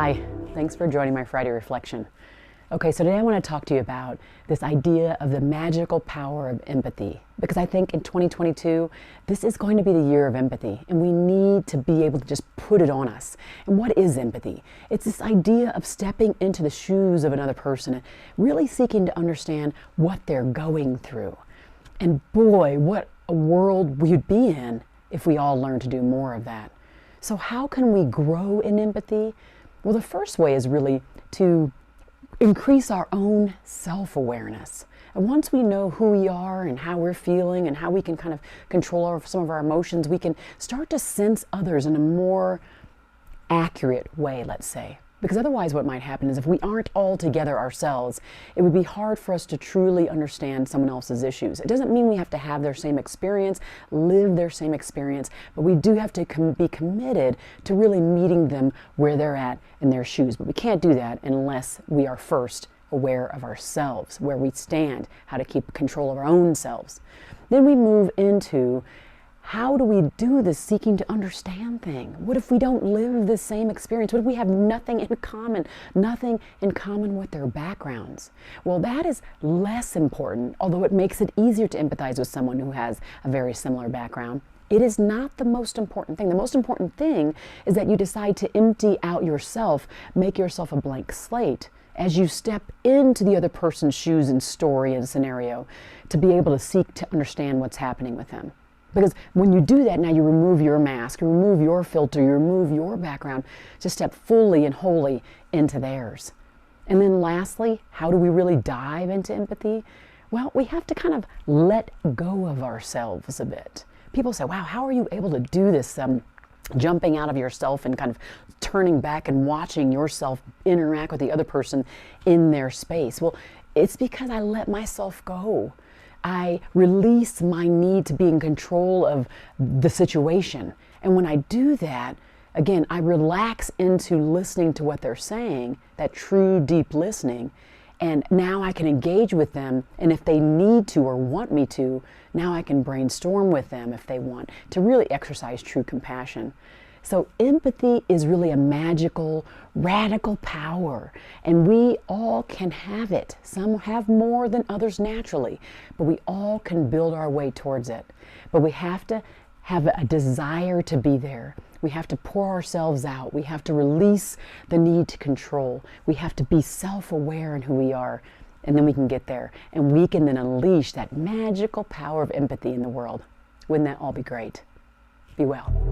Hi, thanks for joining my Friday reflection. Okay, so today I want to talk to you about this idea of the magical power of empathy, because I think in 2022, this is going to be the year of empathy, and we need to be able to just put it on us. And what is empathy? It's this idea of stepping into the shoes of another person and really seeking to understand what they're going through. And boy, what a world we'd be in if we all learned to do more of that. So how can we grow in empathy? Well, the first way is really to increase our own self-awareness. And once we know who we are and how we're feeling and how we can kind of control some of our emotions, we can start to sense others in a more accurate way, let's say. Because otherwise what might happen is if we aren't all together ourselves, it would be hard for us to truly understand someone else's issues. It doesn't mean we have to have their same experience, live their same experience, but we do have to be committed to really meeting them where they're at in their shoes. But we can't do that unless we are first aware of ourselves, where we stand, how to keep control of our own selves. Then we move into how do we do this seeking to understand thing? What if we don't live the same experience? What if we have nothing in common with their backgrounds? Well, that is less important, although it makes it easier to empathize with someone who has a very similar background. It is not the most important thing. The most important thing is that you decide to empty out yourself, make yourself a blank slate as you step into the other person's shoes and story and scenario to be able to seek to understand what's happening with them. Because when you do that, now you remove your mask, you remove your filter, you remove your background to step fully and wholly into theirs. And then lastly, how do we really dive into empathy? Well, we have to kind of let go of ourselves a bit. People say, wow, how are you able to do this? Jumping out of yourself and kind of turning back and watching yourself interact with the other person in their space. Well, it's because I let myself go. I release my need to be in control of the situation. And when I do that, again, I relax into listening to what they're saying, that true deep listening, and now I can engage with them, and if they need to or want me to, now I can brainstorm with them if they want, to really exercise true compassion. So empathy is really a magical, radical power, and we all can have it. Some have more than others naturally, but we all can build our way towards it. But we have to have a desire to be there. We have to pour ourselves out. We have to release the need to control. We have to be self-aware in who we are, and then we can get there. And we can then unleash that magical power of empathy in the world. Wouldn't that all be great? Be well.